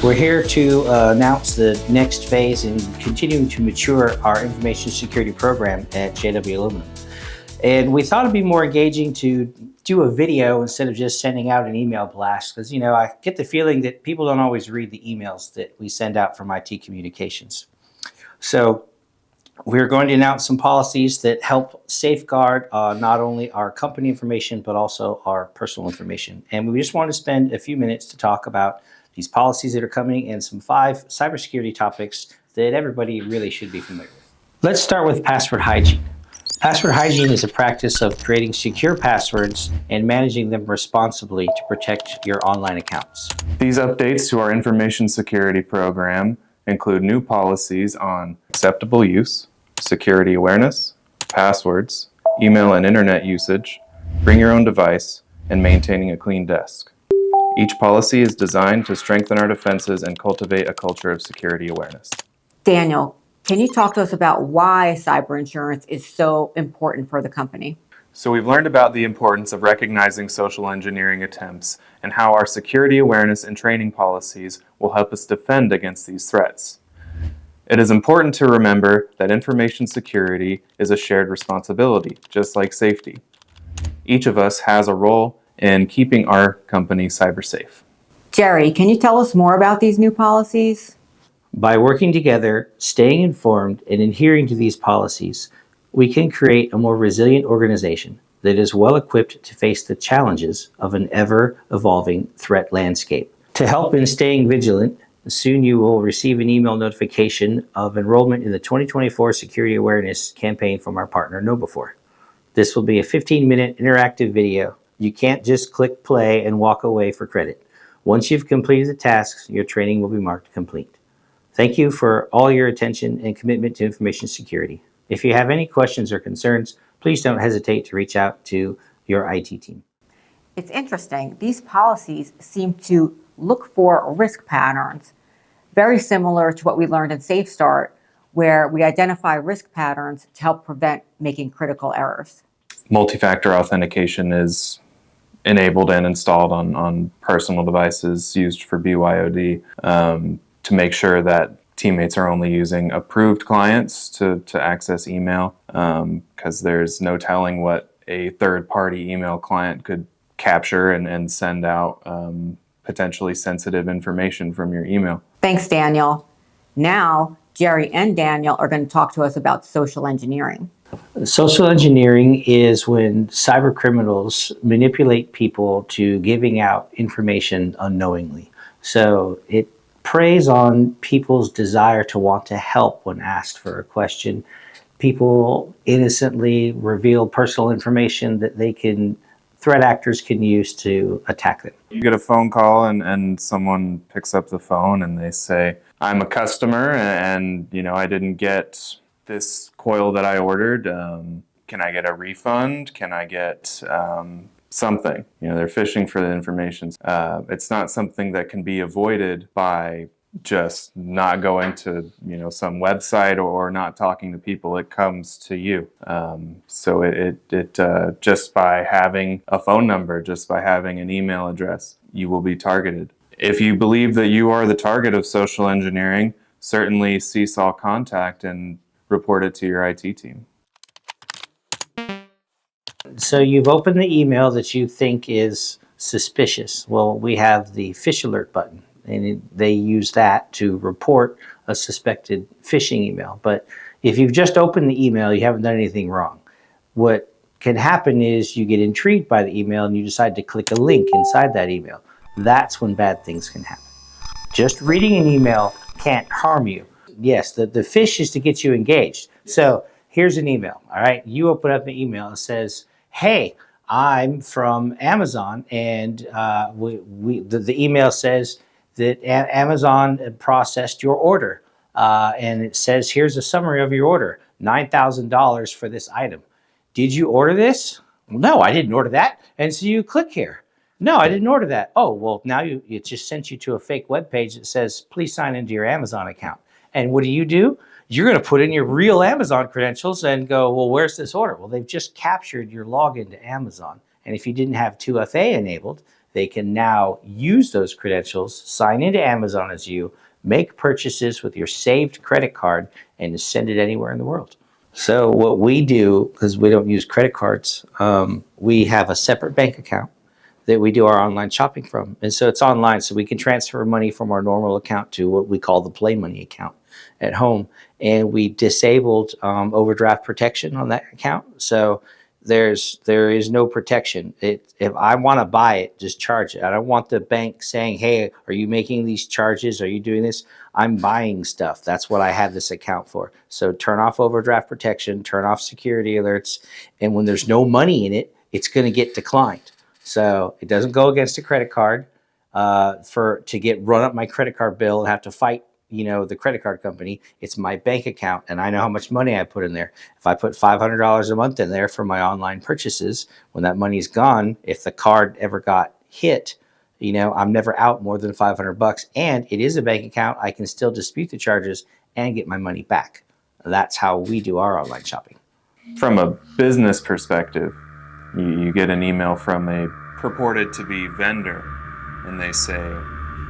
We're here to announce the next phase in continuing to mature our information security program at JWA Aluminum. And we thought it'd be more engaging to do a video instead of just sending out an email blast, because I get the feeling that people don't always read the emails that we send out from IT communications. So we're going to announce some policies that help safeguard not only our company information, but also our personal information. And we just want to spend a few minutes to talk about these policies that are coming and some 5 cybersecurity topics that everybody really should be familiar with. Let's start with password hygiene. Password hygiene is a practice of creating secure passwords and managing them responsibly to protect your online accounts. These updates to our information security program include new policies on acceptable use, security awareness, passwords, email and internet usage, bring your own device, and maintaining a clean desk. Each policy is designed to strengthen our defenses and cultivate a culture of security awareness. Daniel, can you talk to us about why cyber insurance is so important for the company? So we've learned about the importance of recognizing social engineering attempts and how our security awareness and training policies will help us defend against these threats. It is important to remember that information security is a shared responsibility, just like safety. Each of us has a role in keeping our company cyber safe. Jerry, can you tell us more about these new policies? By working together, staying informed, and adhering to these policies, we can create a more resilient organization that is well equipped to face the challenges of an ever-evolving threat landscape. To help in staying vigilant, soon you will receive an email notification of enrollment in the 2024 Security Awareness campaign from our partner KnowBe4. This will be a 15-minute interactive video. You can't just click play and walk away for credit. Once you've completed the tasks, your training will be marked complete. Thank you for all your attention and commitment to information security. If you have any questions or concerns, please don't hesitate to reach out to your IT team. It's interesting. These policies seem to look for risk patterns, very similar to what we learned in Safe Start, where we identify risk patterns to help prevent making critical errors. Multi-factor authentication is enabled and installed on personal devices used for BYOD to make sure that teammates are only using approved clients to access email, because there's no telling what a third-party email client could capture and send out potentially sensitive information from your email. Thanks, Daniel. Now, Jerry and Daniel are going to talk to us about social engineering. Social engineering is when cyber criminals manipulate people to giving out information unknowingly. So it preys on people's desire to want to help when asked for a question. People innocently reveal personal information that threat actors can use to attack them. You get a phone call and someone picks up the phone and they say, I'm a customer and I didn't get this coil that I ordered. Can I get a refund? Can I get something? They're fishing for the information. It's not something that can be avoided by just not going to some website or not talking to people. It comes to you. So it just by having a phone number, just by having an email address, you will be targeted. If you believe that you are the target of social engineering, certainly CSOL contact and report it to your IT team. So you've opened the email that you think is suspicious. Well, we have the phish alert button, and they use that to report a suspected phishing email. But if you've just opened the email, you haven't done anything wrong. What can happen is you get intrigued by the email and you decide to click a link inside that email. That's when bad things can happen. Just reading an email can't harm you. Yes, the phish is to get you engaged. So here's an email, all right? You open up an email and says, hey, I'm from Amazon, and the email says that Amazon processed your order, and it says, here's a summary of your order, $9,000 for this item. Did you order this? Well, no, I didn't order that. And so you click here. No, I didn't order that. Oh, well, now it just sent you to a fake web page that says, please sign into your Amazon account. And what do? You're going to put in your real Amazon credentials and go, well, where's this order? Well, they've just captured your login to Amazon And if you didn't have 2FA enabled, they can now use those credentials, sign into Amazon as you, make purchases with your saved credit card, and send it anywhere in the world. So what we do, because we don't use credit cards, we have a separate bank account that we do our online shopping from. And so it's online, so we can transfer money from our normal account to what we call the Play Money account at home. And we disabled overdraft protection on that account. So there is no protection. If I want to buy it, just charge it. I don't want the bank saying, hey, are you making these charges? Are you doing this? I'm buying stuff. That's what I have this account for. So turn off overdraft protection, turn off security alerts. And when there's no money in it, it's going to get declined. So it doesn't go against a credit card to get run up my credit card bill and have to fight, the credit card company. It's my bank account, and I know how much money I put in there. If I put $500 a month in there for my online purchases, when that money's gone, if the card ever got hit, I'm never out more than $500, and it is a bank account. I can still dispute the charges and get my money back. That's how we do our online shopping. From a business perspective, you get an email from a purported to be vendor, and they say,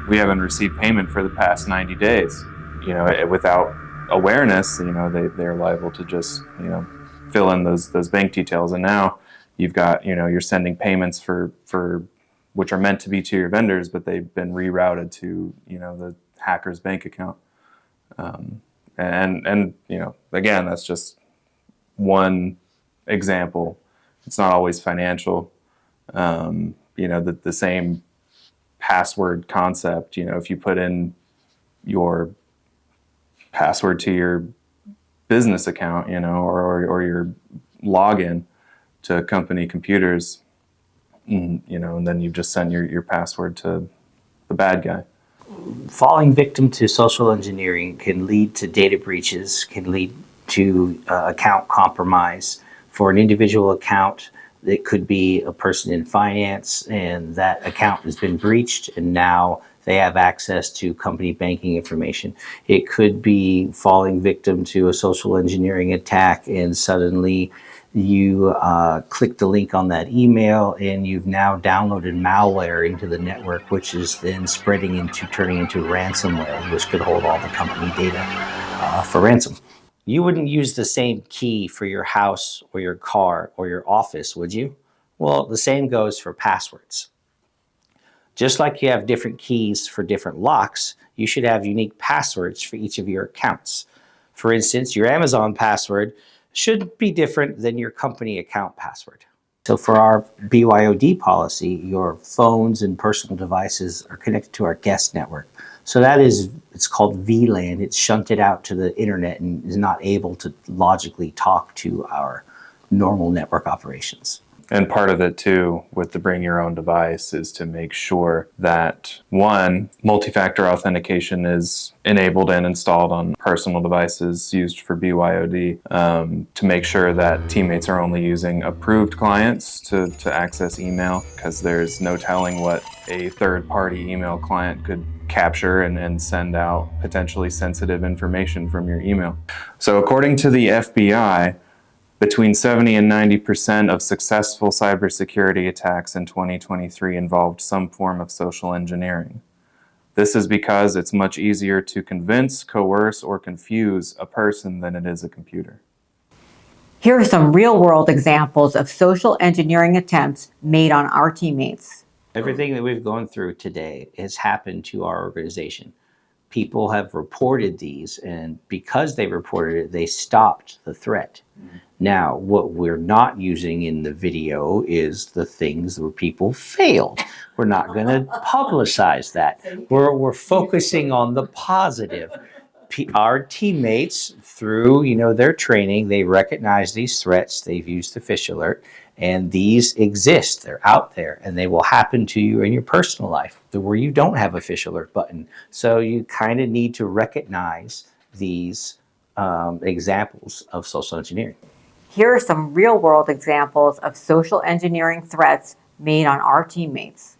we haven't received payment for the past 90 days. Without awareness, they're liable to just, fill in those bank details. And now you've got, you're sending payments for which are meant to be to your vendors, but they've been rerouted to, the hacker's bank account. And again, that's just one example. It's not always financial. The same password concept, if you put in your password to your business account, or your login to company computers, and then you've just sent your password to the bad guy. Falling victim to social engineering can lead to data breaches, can lead to account compromise. For an individual account, it could be a person in finance, and that account has been breached, and now they have access to company banking information. It could be falling victim to a social engineering attack, and suddenly you click the link on that email, and you've now downloaded malware into the network, which is then turning into ransomware, which could hold all the company data for ransom. You wouldn't use the same key for your house or your car or your office, would you? Well, the same goes for passwords. Just like you have different keys for different locks, you should have unique passwords for each of your accounts. For instance, your Amazon password should be different than your company account password. So for our BYOD policy, your phones and personal devices are connected to our guest network. So it's called VLAN. It's shunted out to the internet and is not able to logically talk to our normal network operations. And part of it too, with the bring your own device, is to make sure that, one, multi-factor authentication is enabled and installed on personal devices used for BYOD, to make sure that teammates are only using approved clients to access email, because there's no telling what a third-party email client could capture and send out potentially sensitive information from your email. So according to the FBI, between 70 and 90% of successful cybersecurity attacks in 2023 involved some form of social engineering. This is because it's much easier to convince, coerce, or confuse a person than it is a computer. Here are some real-world examples of social engineering attempts made on our teammates. Everything that we've gone through today has happened to our organization. People have reported these, and because they reported it, they stopped the threat. Now, what we're not using in the video is the things where people failed. We're not going to publicize that. We're focusing on the positive. Our teammates, through their training, they recognize these threats. They've used the fish alert, and these exist. They're out there, and they will happen to you in your personal life where you don't have a fish alert button. So you kind of need to recognize these examples of social engineering. Here are some real-world examples of social engineering threats made on our teammates.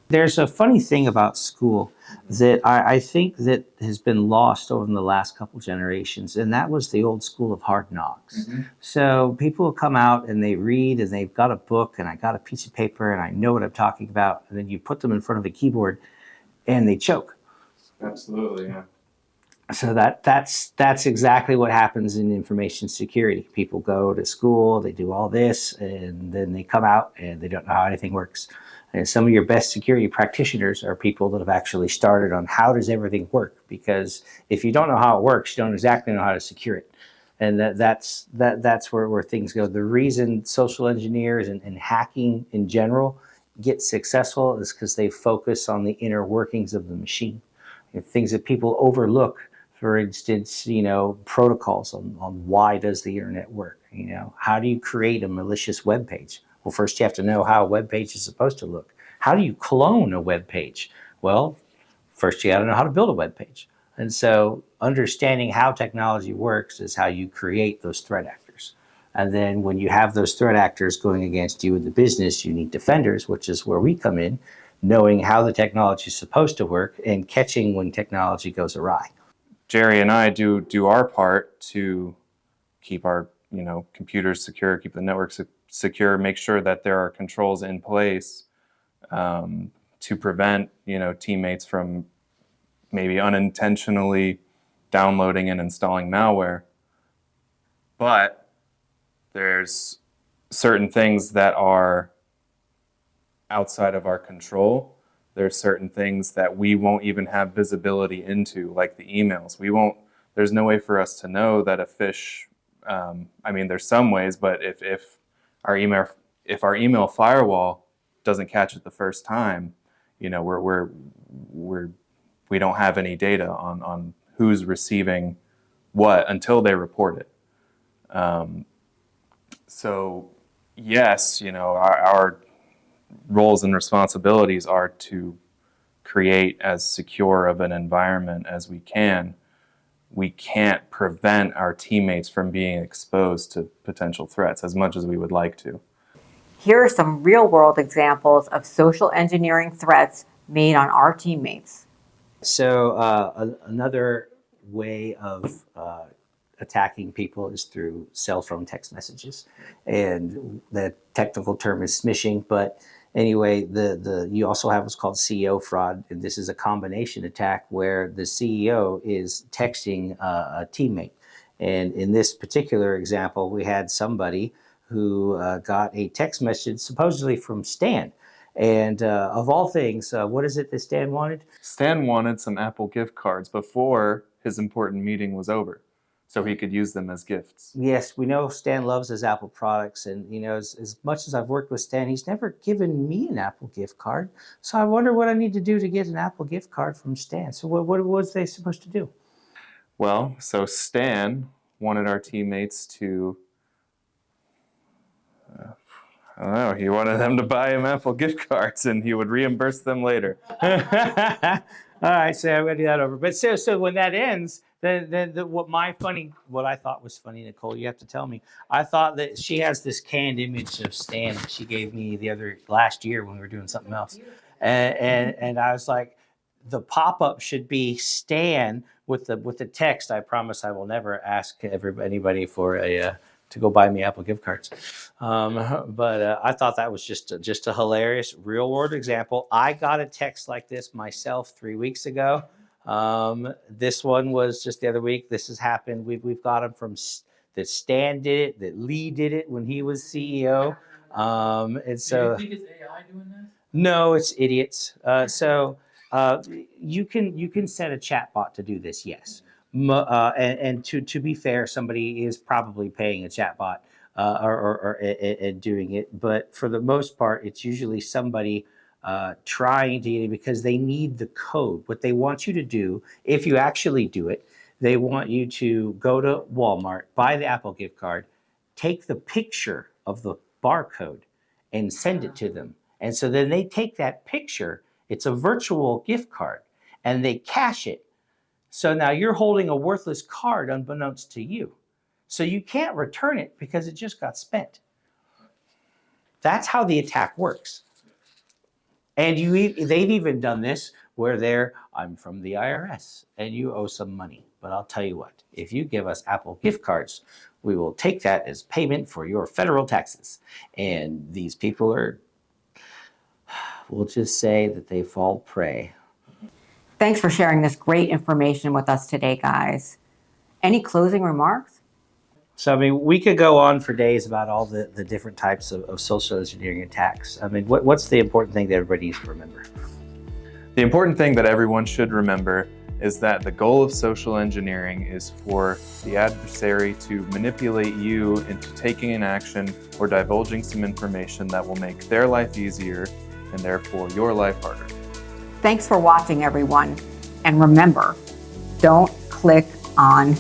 There's a funny thing about school that I think that has been lost over the last couple generations, and that was the old school of hard knocks. So people will come out and they read and they've got a book and I got a piece of paper and I know what I'm talking about, and then you put them in front of a keyboard and they choke. Absolutely, yeah. So that's exactly what happens in information security. People go to school, they do all this, and then they come out and they don't know how anything works. And some of your best security practitioners are people that have actually started on how does everything work. Because if you don't know how it works, you don't exactly know how to secure it. And that's where things go. The reason social engineers and hacking in general get successful is because they focus on the inner workings of the machine. Things that people overlook, for instance, protocols on why does the internet work? How do you create a malicious web page? Well, first you have to know how a web page is supposed to look. How do you clone a web page? Well, first you got to know how to build a web page. And so understanding how technology works is how you create those threat actors. And then when you have those threat actors going against you in the business, you need defenders, which is where we come in, knowing how the technology is supposed to work and catching when technology goes awry. Jerry and I do our part to keep our computers secure, keep the network secure, make sure that there are controls in place to prevent teammates from maybe unintentionally downloading and installing malware. But there's certain things that are outside of our control. There's certain things that we won't even have visibility into, like the emails. There's no way for us to know that a phish, there's some ways, but if our email firewall doesn't catch it the first time, we don't have any data on who's receiving what until they report it. So yes, our roles and responsibilities are to create as secure of an environment as we can. We can't prevent our teammates from being exposed to potential threats as much as we would like to. Here are some real-world examples of social engineering threats made on our teammates. So another way of attacking people is through cell phone text messages, and the technical term is smishing. But anyway, you also have what's called CEO fraud, and this is a combination attack where the CEO is texting a teammate. And in this particular example, we had somebody who got a text message supposedly from Stan. And of all things, what is it that Stan wanted? Stan wanted some Apple gift cards before his important meeting was over, so he could use them as gifts. Yes, we know Stan loves his Apple products, and as much as I've worked with Stan, he's never given me an Apple gift card. So I wonder what I need to do to get an Apple gift card from Stan. So what was they supposed to do? Well, so Stan wanted our teammates to, I don't know, he wanted them to buy him Apple gift cards and he would reimburse them later. All right, so I'm going to do that over. But so when that ends, then what I thought was funny, Nicole, you have to tell me. I thought that she has this canned image of Stan that she gave me last year when we were doing something else, and I was like, the pop-up should be Stan with the text. I promise I will never ask anybody for to go buy me Apple gift cards. But I thought that was just a hilarious real world example. I got a text like this myself 3 weeks ago. This one was just the other week. This has happened. We've got them from that Stan did it, that Lee did it when he was CEO. And so, do you think it's AI doing this? No, it's idiots. You can set a chatbot to do this, yes. And to be fair, somebody is probably paying a chatbot or doing it. But for the most part, it's usually somebody trying to get it because they need the code. What they want you to do, if you actually do it, they want you to go to Walmart, buy the Apple gift card, take the picture of the barcode, and send it to them. And so then they take that picture, it's a virtual gift card, and they cache it. So now you're holding a worthless card unbeknownst to you. So you can't return it because it just got spent. That's how the attack works. And they've even done this where I'm from the IRS and you owe some money. But I'll tell you what, if you give us Apple gift cards, we will take that as payment for your federal taxes. And these people we'll just say that they fall prey. Thanks for sharing this great information with us today, guys. Any closing remarks? So, I mean, we could go on for days about all the different types of social engineering attacks. I mean, what's the important thing that everybody needs to remember? The important thing that everyone should remember is that the goal of social engineering is for the adversary to manipulate you into taking an action or divulging some information that will make their life easier and therefore your life harder. Thanks for watching, everyone. And remember, don't click on